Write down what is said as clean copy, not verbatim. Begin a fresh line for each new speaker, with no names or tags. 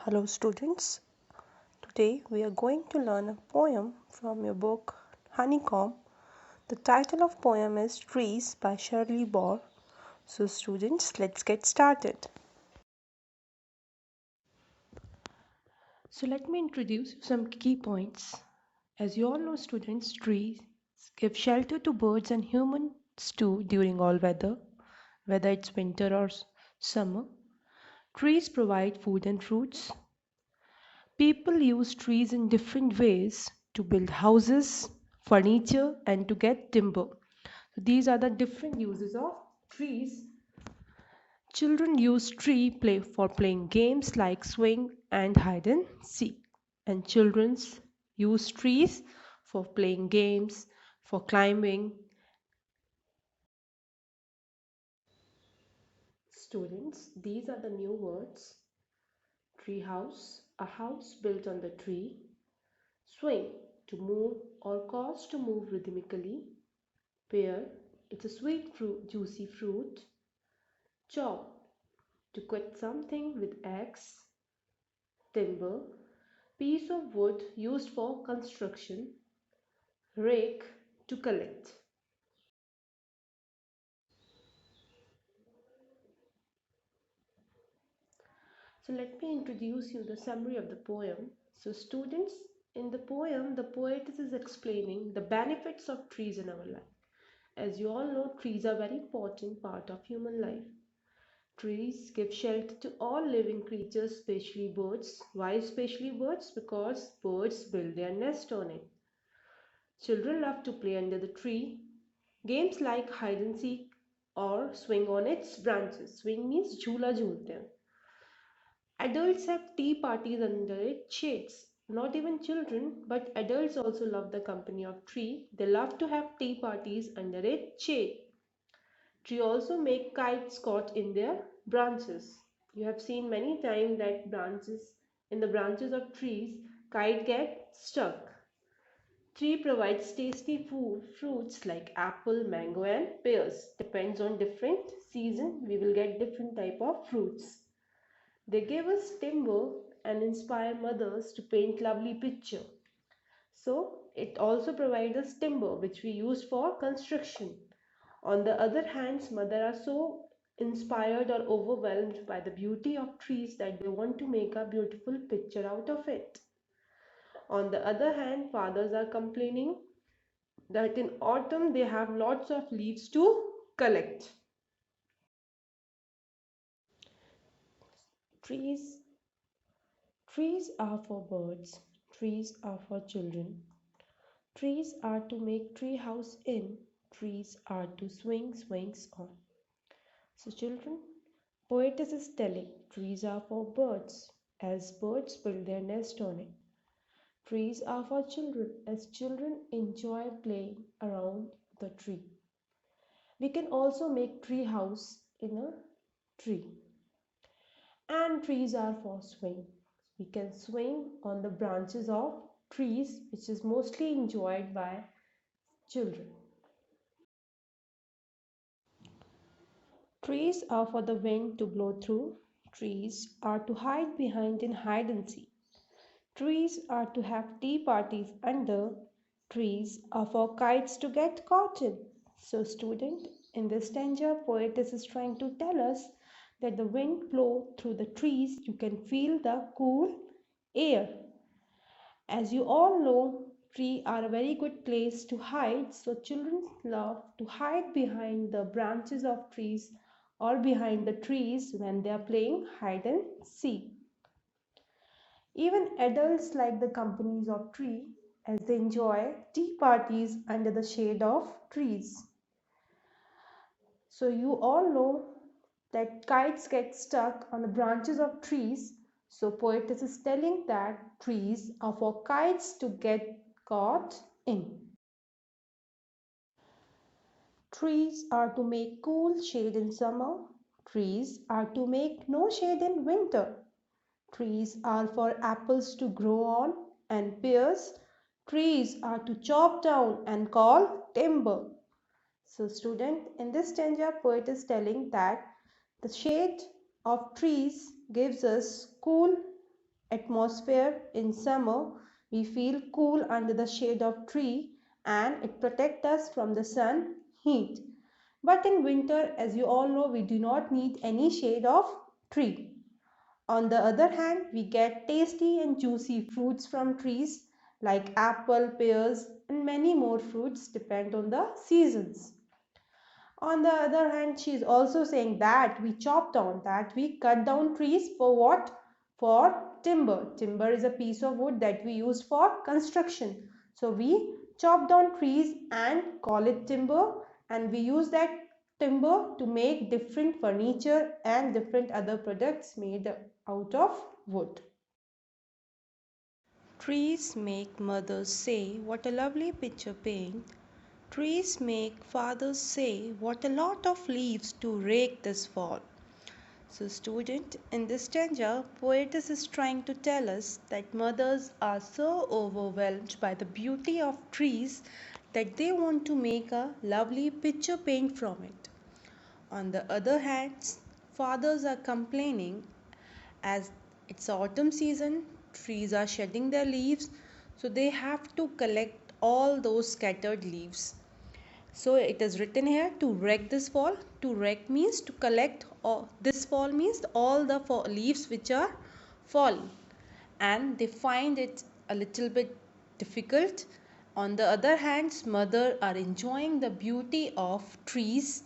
Hello, students. Today we are going to learn a poem from your book Honeycomb. The title of poem is Trees by Shirley Ball. So, students, let's get started. So, let me introduce some key points. As you all know, students, trees give shelter to birds and humans too during all weather, whether it's winter or summer. Trees provide food and fruits. People use trees in different ways to build houses, furniture, and to get timber. So these are the different uses of trees. Children use tree play for playing games like swing and hide and seek. And children use trees for playing games, for climbing. Students, these are the new words. Tree house, a house built on the tree. Swing, to move or cause to move rhythmically. Pear, it's a sweet fruit, juicy fruit. Chop, to cut something with axe. Timber, piece of wood used for construction. Rake, to collect. So let me introduce you the summary of the poem. So students, in the poem, the poetess is explaining the benefits of trees in our life. As you all know, trees are very important part of human life. Trees give shelter to all living creatures, especially birds. Why especially birds? Because birds build their nest on it. Children love to play under the tree. Games like hide and seek or swing on its branches. Swing means jhula jhulte hain. Adults have tea parties under its shades. Not even children, but adults also love the company of tree. They love to have tea parties under its shade. Tree also make kites caught in their branches. You have seen many times that branches in the branches of trees kite get stuck. Tree provides tasty food, fruits like apple, mango and pears. Depends on different season we will get different type of fruits. They give us timber and inspire mothers to paint lovely picture. So it also provides us timber which we use for construction. On the other hand, mothers are so inspired or overwhelmed by the beauty of trees that they want to make a beautiful picture out of it. On the other hand, fathers are complaining that in autumn they have lots of leaves to collect. Trees trees are for birds, trees are for children. Trees are to make tree house in, trees are to swing swings on. So children, poetess is telling trees are for birds, as birds build their nest on it. Trees are for children, as children enjoy playing around the tree. We can also make tree house in a tree. And trees are for swing. We can swing on the branches of trees, which is mostly enjoyed by children. Trees are for the wind to blow through. Trees are to hide behind in hide and seek. Trees are to have tea parties under. Trees are for kites to get caught in. So, student, in this stanza, poetess is trying to tell us that the wind blow through the trees, you can feel the cool air. As you all know, trees are a very good place to hide, so children love to hide behind the branches of trees or behind the trees when they are playing hide and seek. Even adults like the companies of tree as they enjoy tea parties under the shade of trees. So you all know that kites get stuck on the branches of trees. So poetess is telling that trees are for kites to get caught in. Trees are to make cool shade in summer. Trees are to make no shade in winter. Trees are for apples to grow on and pears. Trees are to chop down and call timber. So student, in this stanza, poet is telling that the shade of trees gives us cool atmosphere in summer. We feel cool under the shade of tree and it protects us from the sun heat. But in winter, as you all know, we do not need any shade of tree. On the other hand, we get tasty and juicy fruits from trees like apple, pears, and many more fruits depend on the seasons. On the other hand, she is also saying that we chop down, that we cut down trees for what? For timber. Timber is a piece of wood that we use for construction. So we chop down trees and call it timber, and we use that timber to make different furniture and different other products made out of wood. Trees make mothers say, "What a lovely picture paint." Trees make fathers say, "What a lot of leaves to rake this fall." So, student, in this stanza, poetess is trying to tell us that mothers are so overwhelmed by the beauty of trees that they want to make a lovely picture paint from it. On the other hand, fathers are complaining as it's autumn season, trees are shedding their leaves, so they have to collect all those scattered leaves. So it is written here to rake this fall. To rake means to collect, or this fall means all the leaves which are fallen, and they find it a little bit difficult. On the other hand, mother are enjoying the beauty of trees